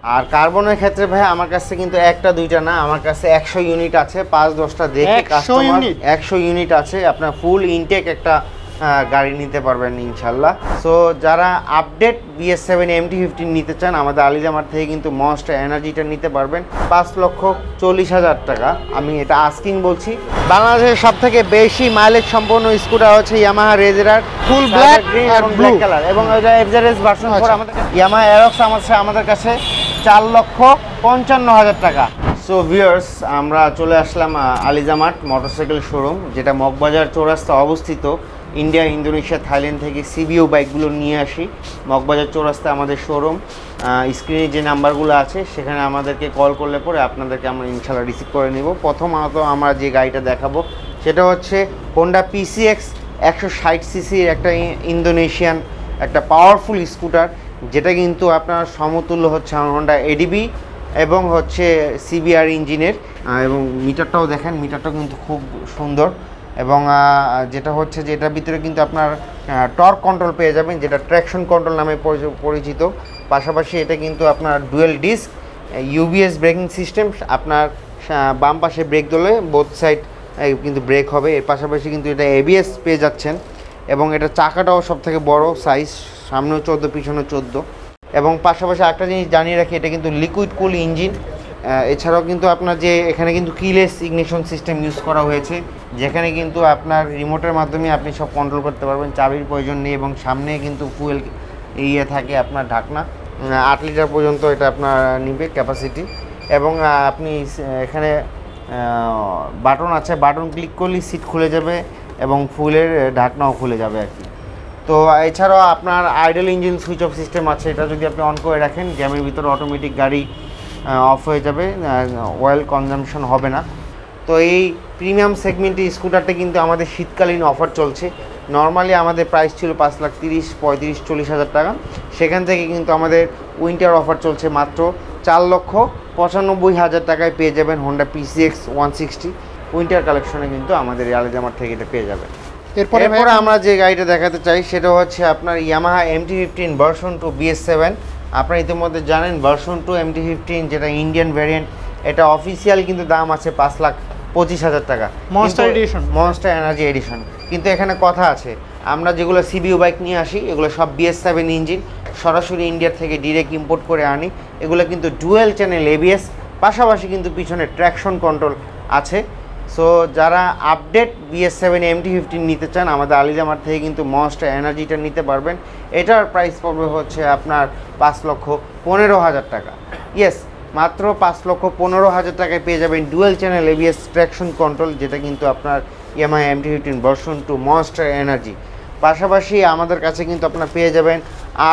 আর কার্বনের ক্ষেত্রে ভাই আমার কাছে কিন্তু একটা দুইটা না, আমার কাছে 100 ইউনিট আছে, 5-10টা দেখে কাস্টমার 100 ইউনিট আছে, আপনার ফুল ইনটেক একটা গাড়ি নিতে পারবেন ইনশাল্লাহ। সো যারা আপডেট BS7 MT-15 নিতে চান আমাদের আলিজামার থেকে কিন্তু মনস্টার এনার্জিটা নিতে পারবেন 5,40,000 টাকা। আমি এটা আস্কিং বলছি। বাংলাদেশের সব থেকে বেশি মাইলেজ সম্পন্ন স্কুটার হচ্ছে ইয়ামাহা রেজেরার ফুল ব্ল্যাক এবং ব্ল্যাক কালার, এবং এটা FZS ভার্সন 4 আমাদের ইয়ামাহা অ্যারক্স আমাদের কাছে 4,55,000 টাকা। সো ভিউয়ার্স, আমরা চলে আসলাম আলিজামার্ট মোটরসাইকেল শোরুম, যেটা মগবাজার চৌরাস্তা অবস্থিত। ইন্ডিয়া, ইন্দোনেশিয়া, থাইল্যান্ড থেকে CBO বাইকগুলো নিয়ে আসি মগবাজার চৌরাস্তা আমাদের শোরুম। স্ক্রিনে যে নাম্বারগুলো আছে সেখানে আমাদেরকে কল করলে পরে আপনাদেরকে আমরা ইনশাল্লাহ রিসিভ করে নেব। প্রথমত আমরা যে গাড়িটা দেখাবো সেটা হচ্ছে হোন্ডা PCX 160cc একটা ইন্দোনেশিয়ান একটা পাওয়ারফুল স্কুটার, যেটা কিন্তু আপনার সমতুল্য হচ্ছে হোন্ডা ADB এবং হচ্ছে CBR ইঞ্জিনের। এবং মিটারটাও দেখেন, মিটারটাও কিন্তু খুব সুন্দর। এবং যেটা হচ্ছে যে এটার ভিতরে কিন্তু আপনার টর্ক কন্ট্রোল পেয়ে যাবেন, যেটা ট্র্যাকশন কন্ট্রোল নামে পরিচিত। পাশাপাশি এটা কিন্তু আপনার dual disk UBS braking system, আপনার বাম পাশে ব্রেক দিলে বোথ সাইড কিন্তু ব্রেক হবে। এর পাশাপাশি কিন্তু এটা ABS পেয়ে যাচ্ছেন, এবং এটা চাকাটাও সব থেকে বড় সাইজ, সামনেও 14 পিছনেও 14। এবং পাশাপাশি একটা জিনিস জানিয়ে রাখি, এটা কিন্তু লিকুইড কুল ইঞ্জিন। এছাড়াও কিন্তু আপনার যে এখানে কিন্তু কিলেস ইগনিশন সিস্টেম ইউজ করা হয়েছে, যেখানে কিন্তু আপনার রিমোটের মাধ্যমে আপনি সব কন্ট্রোল করতে পারবেন, চাবির প্রয়োজন নেই। এবং সামনে কিন্তু ফুয়েল থাকে আপনার ঢাকনা, 8 লিটার পর্যন্ত এটা আপনার নিবে ক্যাপাসিটি। এবং আপনি এখানে বাটন আছে, বাটন ক্লিক করলেই সিট খুলে যাবে এবং ফুয়েলের ঢাকনাও খুলে যাবে আর কি। তো এছাড়াও আপনার idol engine switch off system আছে, এটা যদি আপনি অন করে রাখেন জ্যামের ভিতরে অটোমেটিক গাড়ি অফ হয়ে যাবে, অয়েল কনজামশন হবে না। তো এই প্রিমিয়াম সেগমেন্টের স্কুটারটা কিন্তু আমাদের শীতকালীন অফার চলছে। নর্মালি আমাদের প্রাইস ছিল 5,30,000, 35,000, 40,000 টাকা, সেখান থেকে কিন্তু আমাদের উইন্টার অফার চলছে মাত্র 4,95,000 টাকায় পেয়ে যাবেন হোন্ডা PCX 160 উইন্টার কালেকশনে। কিন্তু আমাদের আলিজামার থেকে এটা পেয়ে যাবেন। এরপরে আমরা যে গাড়িটা দেখাতে চাই সেটা হচ্ছে আপনার ইয়ামাহা MT-15 ভার্সন 2 BS7। আপনারা ইতিমধ্যে জানেন ভার্সন 2 MT-15 যেটা ইন্ডিয়ান ভ্যারিয়েন্ট, এটা অফিসিয়াল কিন্তু দাম আছে 5,25,000 টাকা, মনস্টার এনার্জি এডিশন। কিন্তু এখানে কথা আছে, আমরা যেগুলো CBO বাইক নিয়ে আসি এগুলো সব BS7 ইঞ্জিন, সরাসরি ইন্ডিয়া থেকে ডিরেক্ট ইম্পোর্ট করে আনি। এগুলো কিন্তু ডুয়েল চ্যানেল ABS, পাশাপাশি কিন্তু পিছনে ট্র্যাকশন কন্ট্রোল আছে। সো যারা আপডেট BS7 MT-15 নিতে চান আমাদের আলিজামার থেকে কিন্তু মনস্টার এনার্জিটা নিতে পারবেন। এটার প্রাইস পড়বে হচ্ছে আপনার 5,15,000 টাকা। ইয়েস, মাত্র 5,15,000 টাকায় পেয়ে যাবেন dual channel ABS traction control, যেটা কিন্তু আপনার Yamaha MT-15 version 2 monster energy. পাশাপাশি আমাদের কাছে কিন্তু আপনার পেয়ে যাবেন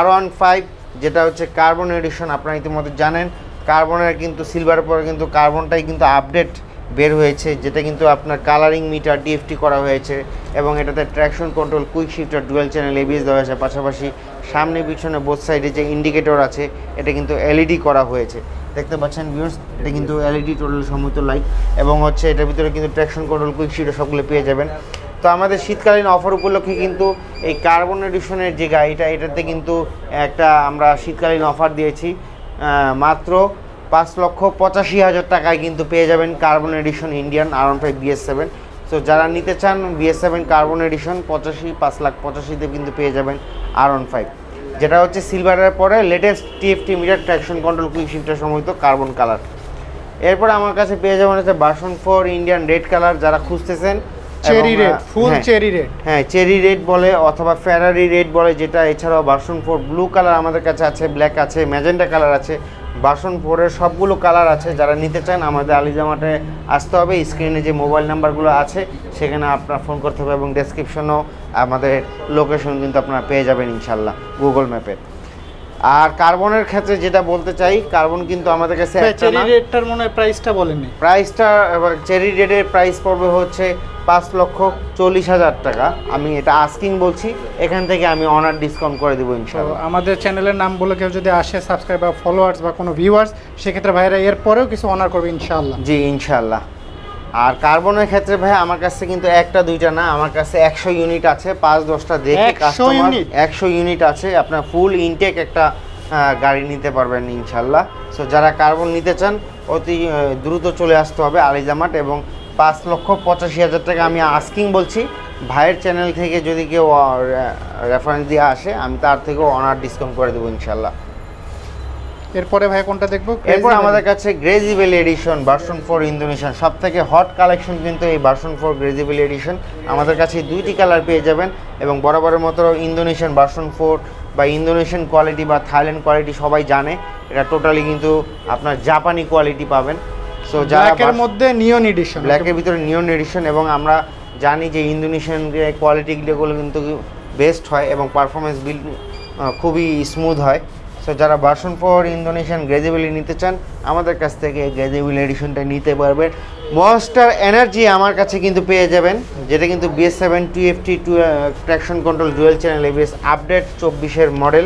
R15, যেটা হচ্ছে কার্বন এডিশন। আপনারা ইতিমধ্যে জানেন কার্বনের কিন্তু সিলভারের পরে কিন্তু কার্বনটাই কিন্তু আপডেট বের হয়েছে, যেটা কিন্তু আপনার কালারিং মিটার DFT করা হয়েছে, এবং এটাতে traction control, quick shifter, dual channel ABS দেওয়া হয়েছে। পাশাপাশি সামনে পিছনে বোথ সাইডে যে ইন্ডিকেটর আছে এটা কিন্তু LED করা হয়েছে, দেখতে পাচ্ছেন ভিউয়ার্স, এটা কিন্তু LED টোটাল সমৃদ্ধ লাইট। এবং হচ্ছে এটার ভিতরে কিন্তু ট্র্যাকশন কন্ট্রোল, কুইক শিফটার সবগুলো পেয়ে যাবেন। তো আমাদের শীতকালীন অফার উপলক্ষে কিন্তু এই কার্বন এডিশনের যে গাড়িটা, এটাতে কিন্তু একটা আমরা শীতকালীন অফার দিয়েছি মাত্র 5,85,000 টাকায় কিন্তু পেয়ে যাবেন carbon addition Indian R15 BS7। So যারা নিতে চান BS7 কার্বন এডিশন 5,85,000 কিন্তু পেয়ে যাবেন R15, যেটা হচ্ছে সিলভারের পরে latest TFT meter, traction control, quick shifter সমৃদ্ধ কার্বন কালার। এরপরে আমার কাছে পেয়ে যাবেন হচ্ছে ভার্সন 4 ইন্ডিয়ান রেড কালার, যারা খুঁজতেছেন চেরি রেড, ফুল চেরি রেড, হ্যাঁ চেরি রেড বলে অথবা ফেরারি রেড বলে যেটা। এছাড়াও ভার্সন 4 ব্লু কালার আমাদের কাছে আছে, ব্ল্যাক আছে, ম্যাজেন্টা কালার আছে। ভার্সন 4-এর সবগুলো কালার আছে। যারা নিতে চান আমাদের আলিজামার্টে আসতে হবে, স্ক্রিনে যে মোবাইল নাম্বারগুলো আছে সেখানে আপনার ফোন করতে হবে, এবং ডেসক্রিপশনেও আমাদের লোকেশন কিন্তু আপনারা পেয়ে যাবেন ইনশাল্লাহ গুগল ম্যাপে। আর কার্বনের ক্ষেত্রে যেটা বলতে চাই, কার্বন কিন্তু আমাদের কাছে চেরি রেডটার মনে হয় প্রাইসটা বলেননি। প্রাইসটা চেরি রেডের প্রাইস পড়বে হচ্ছে 5,40,000 টাকা। আমি এটা আস্কিং বলছি, এখান থেকে আমি অনার ডিসকাউন্ট করে দেবো ইনশাআল্লাহ। আমাদের চ্যানেলের নাম বলে কেউ যদি আসে সাবস্ক্রাইব বা ফলোয়ার্স বা কোনো ভিউয়ার্স, সেক্ষেত্রে ভাইরা এরপরেও কিছু অনার করবে ইনশাআল্লাহ। জি ইনশাআল্লাহ। আর কার্বনের ক্ষেত্রে ভাই আমার কাছে কিন্তু একটা দুইটা না, আমার কাছে 100 ইউনিট আছে, 5-10টা দেখে কাস্টমার 100 ইউনিট আছে, আপনার ফুল ইনটেক একটা গাড়ি নিতে পারবেন ইনশাল্লাহ। সো যারা কার্বন নিতে চান অতি দ্রুত চলে আসতে হবে আলিজামাট, এবং 5,85,000 টাকা আমি আস্কিং বলছি। ভাইয়ের চ্যানেল থেকে যদি কেউ রেফারেন্স দিয়ে আসে আমি তার থেকেও অনার ডিসকাউন্ট করে দেবো ইনশাল্লাহ। এরপরে ভাই কোনটা দেখবো? এরপর আমাদের কাছে গ্রেজিবেল এডিশন ভার্সন 4 ইন্দোনেশিয়ান সবথেকে হট কালেকশন কিন্তু এই ভার্সন 4 গ্রেজিবেল এডিশন। আমাদের কাছে 2টি কালার পেয়ে যাবেন, এবং বরাবরের মতো ইন্দোনেশিয়ান ভার্সন 4 বা ইন্দোনেশিয়ান কোয়ালিটি বা থাইল্যান্ড কোয়ালিটি সবাই জানে, এটা টোটালি কিন্তু আপনার জাপানি কোয়ালিটি পাবেন। সো ব্ল্যাকের মধ্যে নিয়ন এডিশন, ব্ল্যাকের ভিতরে নিয়ন এডিশন, এবং আমরা জানি যে ইন্দোনেশিয়ান কোয়ালিটিগুলো কিন্তু বেস্ট হয় এবং পারফরমেন্স বিল খুবই স্মুথ হয়। সো যারা ভার্সন 4 ইন্দোনেশিয়ান গ্রেজিবেলি নিতে চান আমাদের কাছ থেকে গ্রেজিবেল এডিশনটা নিতে পারবেন। মনস্টার এনার্জি আমার কাছে কিন্তু পেয়ে যাবেন, যেটা কিন্তু BS7 2FT traction control dual channel ABS update 24-এর মডেল।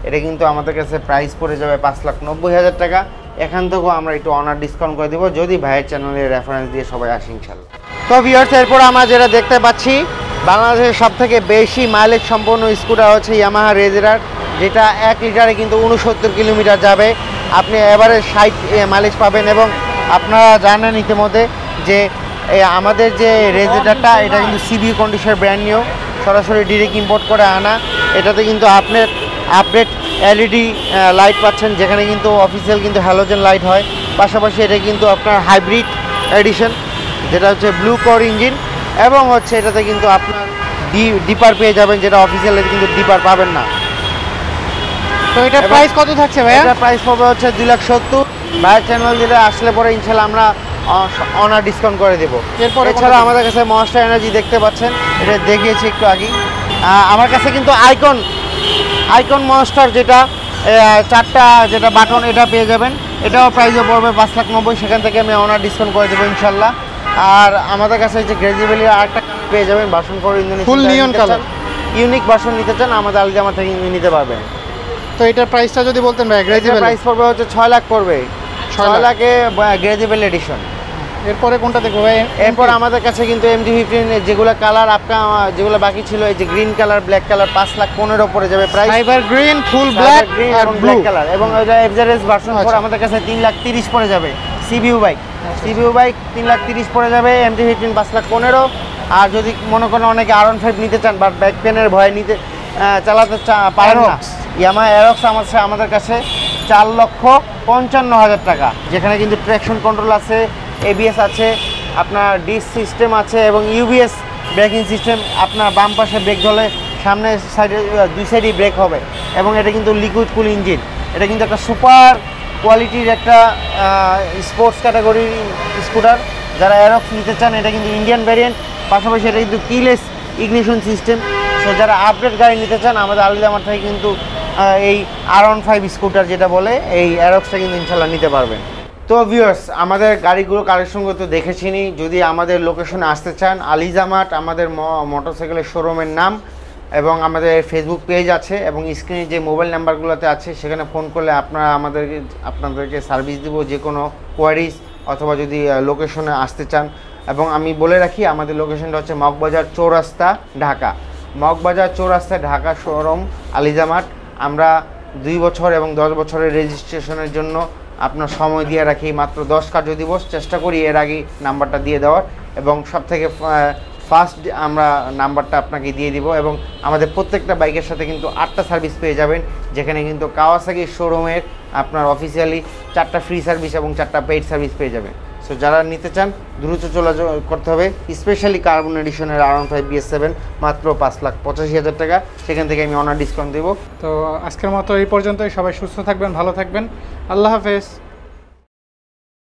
এটা কিন্তু আমাদের কাছে প্রাইস পড়ে যাবে 5,90,000 টাকা। এখান থেকেও আমরা একটু অনার ডিসকাউন্ট করে দেবো যদি ভাইয়ের চ্যানেলের রেফারেন্স দিয়ে সবাই আসে ইনশাল্লাহ। তো ভিউয়ার্স, এরপর আমরা যেটা দেখতে পাচ্ছি বাংলাদেশের সবথেকে বেশি মাইলেজ সম্পন্ন স্কুটার হচ্ছে ইয়ামাহা রেজেরার, যেটা 1 লিটারে কিন্তু 69 কিলোমিটার যাবে। আপনি এভারেজ 60 মাইলেজ পাবেন, এবং আপনারা জানেন ইতিমধ্যে যে আমাদের যে রেজেরারটা এটা কিন্তু সিবিইউ কন্ডিশনের ব্র্যান্ড নিউ, সরাসরি ডিরেক্ট ইম্পোর্ট করে আনা। এটাতে কিন্তু আপনার আপডেট LED লাইট পাচ্ছেন, যেখানে কিন্তু অফিসিয়াল কিন্তু হ্যালোজেন লাইট হয়। পাশাপাশি এটা কিন্তু আপনার হাইব্রিড এডিশন, যেটা হচ্ছে ব্লু কোর ইঞ্জিন, এবং হচ্ছে এটাতে কিন্তু আপনার ডিপার পেয়ে যাবেন, যেটা অফিসিয়াল কিন্তু ডিপার পাবেন না। তো এটা প্রাইস কত থাকছে ভাইয়া? এটা প্রাইস পাবে হচ্ছে 2,70,000। ভাইয়ের চ্যানেল যেটা আসলে পরে ইনশাল্লাহ আমরা অনার ডিসকাউন্ট করে দেবো। এছাড়া আমাদের কাছে মনস্টার এনার্জি দেখতে পাচ্ছেন, এটা দেখিয়েছি একটু আগেই। আমার কাছে কিন্তু আইকন মনস্টার যেটা 4টা যেটা বাটন, এটা পেয়ে যাবেন। এটাও প্রাইসে পড়বে 5,90,000, সেখান থেকে আমি অনার ডিসকাউন্ট করে দেবো ইনশাল্লাহ। আর আমাদের কাছে হচ্ছে গ্রেজিবেলি আরেকটা পেয়ে যাবেন ভার্সন 4 ইন্দোনেশিয়ান ফুল নিয়ন কালার, ইউনিক ভার্সন নিতে চান আমাদের আলিজামা থেকে নিতে পারবেন। তো এটার প্রাইসটা যদি বলতেন ভাই? গ্রেজিবেল প্রাইস পড়বে হচ্ছে 6 লাখ পড়বে, 6 লাখে গ্রেজিবেল এডিশন। এরপরে কোনটা দেখবো ভাই? এরপর আমাদের কাছে কিন্তু MT-15 যেগুলো কালার যেগুলো বাকি ছিল, এই যে গ্রিন কালার, ব্ল্যাক কালার, 5,15,000 পড়ে যাবে price. Fibre green, full black আর ব্লু কালার, এবং ওইটা এফজেডএস ভার্সন 4 আমাদের কাছে 3,30,000 পড়ে যাবে। সিবিইউ বাইক 3,30,000 পড়ে যাবে। MT-15 5,15,000। আর যদি মনে করেন অনেকে R15 নিতে চান বাট ব্যাক পেনের ভয়ে চালাতে পারেন না, ইয়ামাহা অ্যারক্স আমাদের কাছে 4,55,000 টাকা, যেখানে কিন্তু ট্র্যাকশন কন্ট্রোল আছে, ABS আছে, আপনার ডিস সিস্টেম আছে, এবং UBS ব্রেকিং সিস্টেম। আপনার বাম পাশে ব্রেক ধরলে সামনে সাইডে 2 সাইডেই ব্রেক হবে, এবং এটা কিন্তু লিকুইড কুল ইঞ্জিন। এটা কিন্তু একটা সুপার কোয়ালিটির একটা স্পোর্টস ক্যাটাগরির স্কুটার। যারা অ্যারক্স নিতে চান, এটা কিন্তু ইন্ডিয়ান ভ্যারিয়েন্ট, পাশাপাশি এটা কিন্তু কিলেস ইগনিশন সিস্টেম। সো যারা আপডেট গাড়ি নিতে চান আমাদের আলিজামার থেকে কিন্তু এই R15 স্কুটার যেটা বলে এই অ্যারক্সটা কিন্তু ইনশাল্লাহ নিতে পারবেন। তো ভিউয়ার্স, আমাদের গাড়িগুলো কালেকশনগুলো তো দেখেছিনি। যদি আমাদের লোকেশনে আসতে চান, আলিজামাট আমাদের মোটরসাইকেলের শোরুমের নাম, এবং আমাদের ফেসবুক পেজ আছে, এবং স্ক্রিনে যে মোবাইল নাম্বারগুলোতে আছে সেখানে ফোন করলে আপনাদেরকে সার্ভিস দিব যে কোনো কোয়ারিজ, অথবা যদি লোকেশনে আসতে চান। এবং আমি বলে রাখি আমাদের লোকেশনটা হচ্ছে মগবাজার চৌরাস্তা, ঢাকা। মগবাজার চৌরাস্তা, ঢাকা শোরুম আলিজামাট। আমরা 2 বছর এবং 10 বছরের রেজিস্ট্রেশনের জন্য আপনার সময় দিয়ে রাখি মাত্র 10 কার্যদিবস। চেষ্টা করি এর আগে নাম্বারটা দিয়ে দেওয়ার, এবং সবথেকে ফার্স্ট আমরা নাম্বারটা আপনাকে দিয়ে দিব। এবং আমাদের প্রত্যেকটা বাইকের সাথে কিন্তু 8টা সার্ভিস পেয়ে যাবেন, যেখানে কিন্তু কাওয়াসাকি শোরুমের আপনার অফিসিয়ালি 4টা ফ্রি সার্ভিস এবং 4টা পেইড সার্ভিস পেয়ে যাবেন। সো যারা নিতে চান দ্রুত যোগাযোগ করতে হবে। স্পেশালি কার্বন এডিশনের R15 BS7 মাত্র 5,85,000 টাকা, সেখান থেকে আমি অনার ডিসকাউন্ট দেবো। তো আজকের মতো এই পর্যন্তই। সবাই সুস্থ থাকবেন, ভালো থাকবেন, আল্লাহ হাফেজ।